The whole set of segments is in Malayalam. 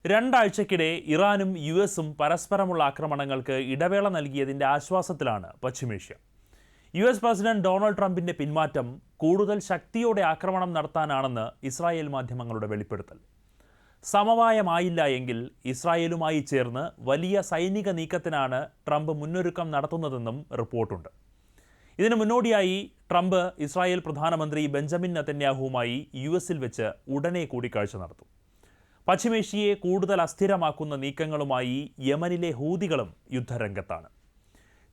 രണ്ടാഴ്ചക്കിടെ ഇറാനും യുഎസും പരസ്പരമുള്ള ആക്രമണങ്ങൾക്ക് ഇടവേള നൽകിയതിന്റെ ആശ്വാസത്തിലാണ് പശ്ചിമേഷ്യ. യുഎസ് പ്രസിഡന്റ് ഡൊണാൾഡ് ട്രംപിന്റെ പിന്മാറ്റം കൂടുതൽ ശക്തിയോടെ ആക്രമണം നടത്താനാണെന്ന് ഇസ്രായേൽ മാധ്യമങ്ങളുടെ വെളിപ്പെടുത്തൽ. സമവായമായില്ല എങ്കിൽ ഇസ്രായേലുമായി ചേർന്ന് വലിയ സൈനിക നീക്കത്തിനാണ് ട്രംപ് മുന്നൊരുക്കം നടത്തുന്നതെന്നും റിപ്പോർട്ടുണ്ട്. ഇതിനു മുന്നോടിയായി ട്രംപ് ഇസ്രായേൽ പ്രധാനമന്ത്രി ബെഞ്ചമിൻ നെതന്യാഹുവുമായി യുഎസിൽ വെച്ച് ഉടനെ കൂടിക്കാഴ്ച നടത്തും. പശ്ചിമേഷ്യയെ കൂടുതൽ അസ്ഥിരമാക്കുന്ന നീക്കങ്ങളുമായി യമനിലെ ഹൂതികളും യുദ്ധരംഗത്താണ്.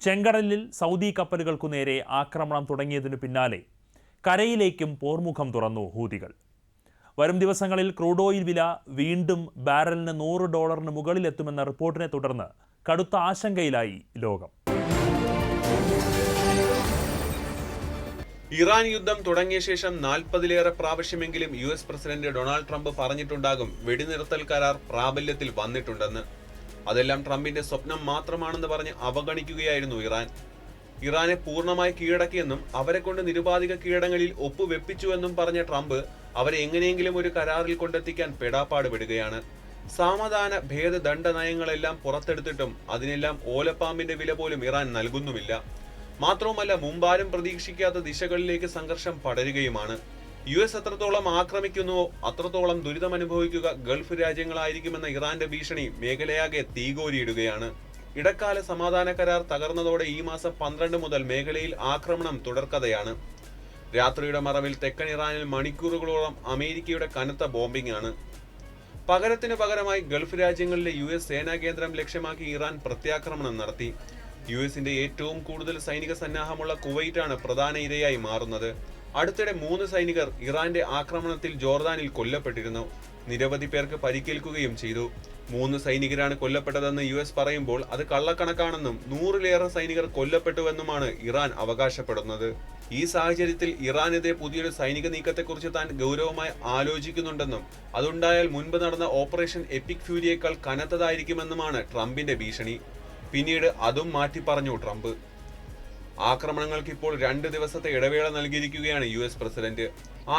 ചെങ്കടലിൽ സൗദി കപ്പലുകൾക്കു നേരെ ആക്രമണം തുടങ്ങിയതിനു പിന്നാലെ കരയിലേക്കും പോർമുഖം തുറന്നു ഹൂതികൾ. വരും ദിവസങ്ങളിൽ ക്രൂഡ് ഓയിൽ വില വീണ്ടും ബാരലിന് $100 മുകളിലെത്തുമെന്ന റിപ്പോർട്ടിനെ തുടർന്ന് കടുത്ത ആശങ്കയിലായി ലോകം. ഇറാൻ യുദ്ധം തുടങ്ങിയ ശേഷം 40ലേറെ പ്രാവശ്യമെങ്കിലും യുഎസ് പ്രസിഡന്റ് ഡൊണാൾഡ് ട്രംപ് പറഞ്ഞിട്ടുണ്ടാകും വെടിനിർത്തൽ കരാർ പ്രാബല്യത്തിൽ വന്നിട്ടുണ്ടെന്ന്. അതെല്ലാം ട്രംപിന്റെ സ്വപ്നം മാത്രമാണെന്ന് പറഞ്ഞ് അവഗണിക്കുകയായിരുന്നു ഇറാനെ പൂർണ്ണമായി കീഴടക്കിയെന്നും അവരെ കൊണ്ട് നിരുപാധിക കീഴടങ്ങളിൽ ഒപ്പുവെപ്പിച്ചുവെന്നും പറഞ്ഞ ട്രംപ് അവരെ എങ്ങനെയെങ്കിലും ഒരു കരാറിൽ കൊണ്ടെത്തിക്കാൻ പെടാപ്പാട് പെടുകയാണ്. സമാധാന ഭേദദണ്ഡ നയങ്ങളെല്ലാം പുറത്തെടുത്തിട്ടും അതിനെല്ലാം ഓലപ്പാമ്പിന്റെ വില പോലും ഇറാൻ നൽകുന്നുമില്ല. മാത്രവുമല്ല, മുമ്പാരും പ്രതീക്ഷിക്കാത്ത ദിശകളിലേക്ക് സംഘർഷം പടരുകയുമാണ്. യുഎസ് എത്രത്തോളം ആക്രമിക്കുന്നുവോ അത്രത്തോളം ദുരിതമനുഭവിക്കുക ഗൾഫ് രാജ്യങ്ങളായിരിക്കുമെന്ന ഇറാന്റെ ഭീഷണി മേഖലയാകെ തീകോരിയിടുകയാണ്. ഇടക്കാല സമാധാന കരാർ തകർന്നതോടെ ഈ മാസം 12 മുതൽ മേഖലയിൽ ആക്രമണം തുടർക്കഥയാണ്. രാത്രിയുടെ മറവിൽ തെക്കൻ ഇറാനിൽ മണിക്കൂറുകളോളം അമേരിക്കയുടെ കനത്ത ബോംബിംഗ് ആണ്. പകരത്തിന് പകരമായി ഗൾഫ് രാജ്യങ്ങളിലെ യുഎസ് സേനാ കേന്ദ്രം ലക്ഷ്യമാക്കി ഇറാൻ പ്രത്യാക്രമണം നടത്തി. യുഎസിന്റെ ഏറ്റവും കൂടുതൽ സൈനിക സന്നാഹമുള്ള കുവൈറ്റാണ് പ്രധാന ഇരയായി മാറുന്നത്. അടുത്തിടെ 3 സൈനികർ ഇറാന്റെ ആക്രമണത്തിൽ ജോർദാനിൽ കൊല്ലപ്പെട്ടിരുന്നു. നിരവധി പേർക്ക് പരിക്കേൽക്കുകയും ചെയ്തു. 3 സൈനികരാണ് കൊല്ലപ്പെട്ടതെന്ന് യുഎസ് പറയുമ്പോൾ അത് കള്ളക്കണക്കാണെന്നും 100ലേറെ സൈനികർ കൊല്ലപ്പെട്ടുവെന്നുമാണ് ഇറാൻ അവകാശപ്പെടുന്നത്. ഈ സാഹചര്യത്തിൽ ഇറാനെതിരെ പുതിയൊരു സൈനിക നീക്കത്തെക്കുറിച്ച് താൻ ഗൗരവമായി ആലോചിക്കുന്നുണ്ടെന്നും അതുണ്ടായാൽ മുൻപ് നടന്ന ഓപ്പറേഷൻ എപ്പിക് ഫ്യൂരിയേക്കാൾ കനത്തതായിരിക്കുമെന്നുമാണ് ട്രംപിന്റെ ഭീഷണി. പിന്നീട് അതും മാറ്റി പറഞ്ഞു ട്രംപ്. ആക്രമണങ്ങൾക്ക് ഇപ്പോൾ 2 ദിവസത്തെ ഇടവേള നൽകിയിരിക്കുകയാണ് യുഎസ് പ്രസിഡന്റ്.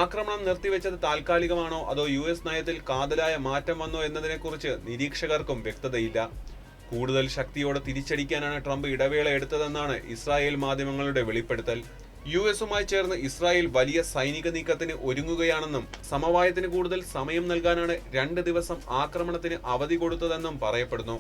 ആക്രമണം നിർത്തിവെച്ചത് താൽക്കാലികമാണോ അതോ യുഎസ് നയത്തിൽ കാതലായ മാറ്റം വന്നോ എന്നതിനെക്കുറിച്ച് നിരീക്ഷകർക്കും വ്യക്തതയില്ല. കൂടുതൽ ശക്തിയോടെ തിരിച്ചടിക്കാനാണ് ട്രംപ് ഇടവേള എടുത്തതെന്നാണ് ഇസ്രായേൽ മാധ്യമങ്ങളുടെ വെളിപ്പെടുത്തൽ. യുഎസുമായി ചേർന്ന് ഇസ്രായേൽ വലിയ സൈനിക നീക്കത്തിന് ഒരുങ്ങുകയാണെന്നും സമവായത്തിന് കൂടുതൽ സമയം നൽകാനാണ് 2 ദിവസം ആക്രമണത്തിന് അവധി കൊടുത്തതെന്നും പറയപ്പെടുന്നു.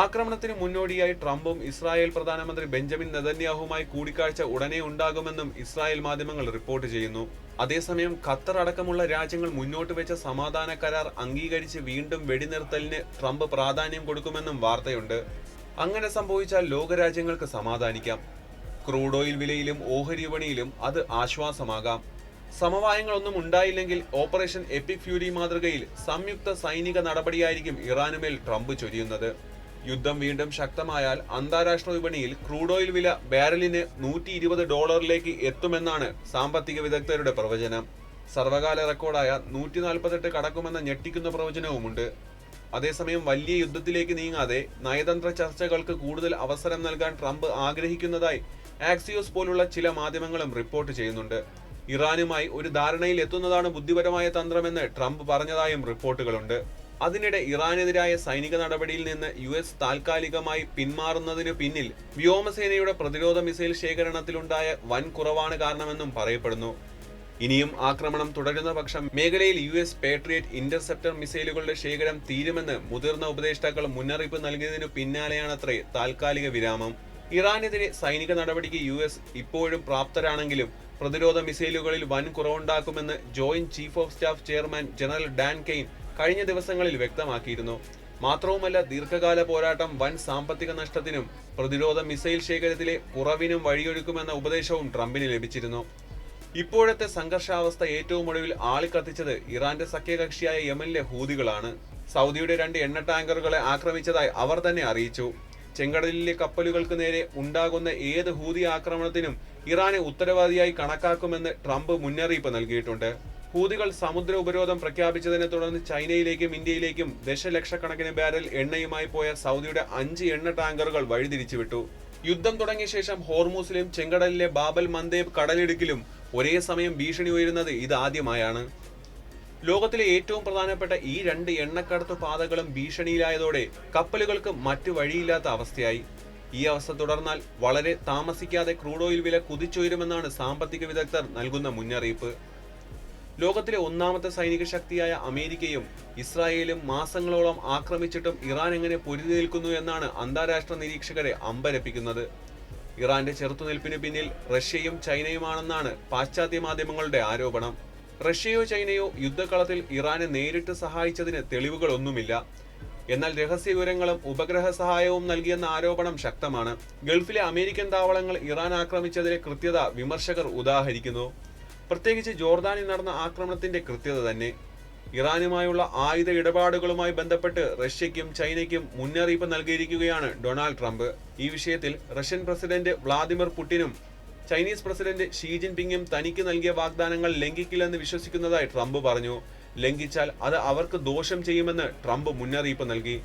ആക്രമണത്തിന് മുന്നോടിയായി ട്രംപും ഇസ്രായേൽ പ്രധാനമന്ത്രി ബെഞ്ചമിൻ നെതന്യാഹുവുമായി കൂടിക്കാഴ്ച ഉടനെ ഉണ്ടാകുമെന്നും ഇസ്രായേൽ മാധ്യമങ്ങൾ റിപ്പോർട്ട് ചെയ്യുന്നു. അതേസമയം ഖത്തർ അടക്കമുള്ള രാജ്യങ്ങൾ മുന്നോട്ട് വെച്ച സമാധാന കരാർ അംഗീകരിച്ച് വീണ്ടും വെടിനിർത്തലിന് ട്രംപ് പ്രാധാന്യം കൊടുക്കുമെന്നും വാർത്തയുണ്ട്. അങ്ങനെ സംഭവിച്ചാൽ ലോകരാജ്യങ്ങൾക്ക് സമാധാനിക്കാം. ക്രൂഡ് ഓയിൽ വിലയിലും ഓഹരി വിപണിയിലും അത് ആശ്വാസമാകാം. സമവായങ്ങളൊന്നും ഉണ്ടായില്ലെങ്കിൽ ഓപ്പറേഷൻ എപ്പിക് ഫ്യൂരി മാതൃകയിൽ സംയുക്ത സൈനിക നടപടിയായിരിക്കും ഇറാനുമേൽ ട്രംപ് ചൊരിയുന്നത്. യുദ്ധം വീണ്ടും ശക്തമായാൽ അന്താരാഷ്ട്ര വിപണിയിൽ ക്രൂഡ് ഓയിൽ വില ബാരലിന് $120 എത്തുമെന്നാണ് സാമ്പത്തിക വിദഗ്ധരുടെ പ്രവചനം. സർവകാല റെക്കോർഡായ 148 കടക്കുമെന്ന ഞെട്ടിക്കുന്ന പ്രവചനവുമുണ്ട്. അതേസമയം വലിയ യുദ്ധത്തിലേക്ക് നീങ്ങാതെ നയതന്ത്ര ചർച്ചകൾക്ക് കൂടുതൽ അവസരം നൽകാൻ ട്രംപ് ആഗ്രഹിക്കുന്നതായി ആക്സിയോസ് പോലുള്ള ചില മാധ്യമങ്ങളും റിപ്പോർട്ട് ചെയ്യുന്നുണ്ട്. ഇറാനുമായി ഒരു ധാരണയിൽ എത്തുന്നതാണ് ബുദ്ധിപരമായ തന്ത്രമെന്ന് ട്രംപ് പറഞ്ഞതായും റിപ്പോർട്ടുകളുണ്ട്. അതിനിടെ ഇറാനെതിരായ സൈനിക നടപടിയിൽ നിന്ന് യുഎസ് താൽക്കാലികമായി പിന്മാറുന്നതിനു പിന്നിൽ വ്യോമസേനയുടെ പ്രതിരോധ മിസൈൽ ശേഖരണത്തിലുണ്ടായ വൻ കുറവാണ് കാരണമെന്നും പറയപ്പെടുന്നു. ഇനിയും ആക്രമണം തുടരുന്ന പക്ഷം മേഖലയിൽ യുഎസ് പേട്രിയറ്റ് ഇന്റർസെപ്റ്റർ മിസൈലുകളുടെ ശേഖരം തീരുമെന്ന് മുതിർന്ന ഉപദേഷ്ടാക്കൾ മുന്നറിയിപ്പ് നൽകിയതിനു പിന്നാലെയാണത്രേ താൽക്കാലിക വിരാമം. ഇറാനെതിരെ സൈനിക നടപടിക്ക് യുഎസ് ഇപ്പോഴും പ്രാപ്തരാണെങ്കിലും പ്രതിരോധ മിസൈലുകളിൽ വൻ കുറവുണ്ടാക്കുമെന്ന് joint chief of staff chairman general Dan Caine കഴിഞ്ഞ ദിവസങ്ങളിൽ വ്യക്തമാക്കിയിരുന്നു. മാത്രവുമല്ല, ദീർഘകാല പോരാട്ടം വൻ സാമ്പത്തിക നഷ്ടത്തിനും പ്രതിരോധ മിസൈൽ ശേഖരത്തിലെ കുറവിനും വഴിയൊരുക്കുമെന്ന ഉപദേശവും ട്രംപിന് ലഭിച്ചിരുന്നു. ഇപ്പോഴത്തെ സംഘർഷാവസ്ഥ ഏറ്റവും ഒടുവിൽ ആളിക്കത്തിച്ചത് ഇറാന്റെ സഖ്യകക്ഷിയായ യമനിലെ ഹൂതികളാണ്. സൗദിയുടെ 2 എണ്ണ ടാങ്കറുകളെ ആക്രമിച്ചതായി അവർ തന്നെ അറിയിച്ചു. ചെങ്കടലിലെ കപ്പലുകൾക്ക് നേരെ ഉണ്ടാകുന്ന ഏത് ഹൂതി ആക്രമണത്തിനും ഇറാനെ ഉത്തരവാദിയായി കണക്കാക്കുമെന്ന് ട്രംപ് മുന്നറിയിപ്പ് നൽകിയിട്ടുണ്ട്. ഹൂതികൾ സമുദ്ര ഉപരോധം പ്രഖ്യാപിച്ചതിനെ തുടർന്ന് ചൈനയിലേക്കും ഇന്ത്യയിലേക്കും ദശലക്ഷക്കണക്കിന് ബാരൽ എണ്ണയുമായി പോയ സൗദിയുടെ 5 എണ്ണ ടാങ്കറുകൾ വഴിതിരിച്ചുവിട്ടു. യുദ്ധം തുടങ്ങിയ ശേഷം ഹോർമൂസിലും ചെങ്കടലിലെ ബാബൽ മന്ദേബ് കടലിടുക്കിലും ഒരേ സമയം ഭീഷണി ഉയരുന്നത് ഇതാദ്യമായാണ്. ലോകത്തിലെ ഏറ്റവും പ്രധാനപ്പെട്ട ഈ 2 എണ്ണക്കടത്ത് പാതകളും ഭീഷണിയിലായതോടെ കപ്പലുകൾക്ക് മറ്റു വഴിയില്ലാത്ത അവസ്ഥയായി. ഈ അവസ്ഥ തുടർന്നാൽ വളരെ താമസിക്കാതെ ക്രൂഡ് ഓയിൽ വില കുതിച്ചുയരുമെന്നാണ് സാമ്പത്തിക വിദഗ്ധർ നൽകുന്ന മുന്നറിയിപ്പ്. ലോകത്തിലെ 1ാമത്തെ സൈനിക ശക്തിയായ അമേരിക്കയും ഇസ്രായേലും മാസങ്ങളോളം ആക്രമിച്ചിട്ടും ഇറാൻ എങ്ങനെ പൊരുതി നിൽക്കുന്നു എന്നാണ് അന്താരാഷ്ട്ര നിരീക്ഷകരെ അമ്പരപ്പിക്കുന്നത്. ഇറാന്റെ ചെറുത്തുനിൽപ്പിന് പിന്നിൽ റഷ്യയും ചൈനയുമാണെന്നാണ് പാശ്ചാത്യ മാധ്യമങ്ങളുടെ ആരോപണം. റഷ്യയോ ചൈനയോ യുദ്ധക്കളത്തിൽ ഇറാനെ നേരിട്ട് സഹായിച്ചതിന് തെളിവുകളൊന്നുമില്ല. എന്നാൽ രഹസ്യ വിവരങ്ങളും ഉപഗ്രഹ സഹായവും നൽകിയെന്ന ആരോപണം ശക്തമാണ്. ഗൾഫിലെ അമേരിക്കൻ താവളങ്ങൾ ഇറാൻ ആക്രമിച്ചതിലെ കൃത്യത വിമർശകർ ഉദാഹരിക്കുന്നു. പ്രത്യേകിച്ച് ജോർദാനിൽ നടന്ന ആക്രമണത്തിന്റെ കൃത്യത തന്നെ. ഇറാനുമായുള്ള ആയുധ ഇടപാടുകളുമായി ബന്ധപ്പെട്ട് റഷ്യയ്ക്കും ചൈനയ്ക്കും മുന്നറിയിപ്പ് നൽകിയിരിക്കുകയാണ് ഡൊണാൾഡ് ട്രംപ്. ഈ വിഷയത്തിൽ റഷ്യൻ പ്രസിഡന്റ് വ്ളാദിമിർ പുടിനും ചൈനീസ് പ്രസിഡന്റ് ഷീ ജിൻപിങ്ങും തനിക്ക് നൽകിയ വാഗ്ദാനങ്ങൾ ലംഘിക്കില്ലെന്ന് വിശ്വസിക്കുന്നതായി ട്രംപ് പറഞ്ഞു. ലംഘിച്ചാൽ അത് അവർക്ക് ദോഷം ചെയ്യുമെന്ന് ട്രംപ് മുന്നറിയിപ്പ് നൽകി.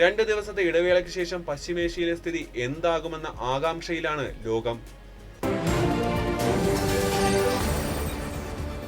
2 ദിവസത്തെ ഇടവേളയ്ക്ക് ശേഷം പശ്ചിമേഷ്യയിലെ സ്ഥിതി എന്താകുമെന്ന ആകാംക്ഷയിലാണ് ലോകം.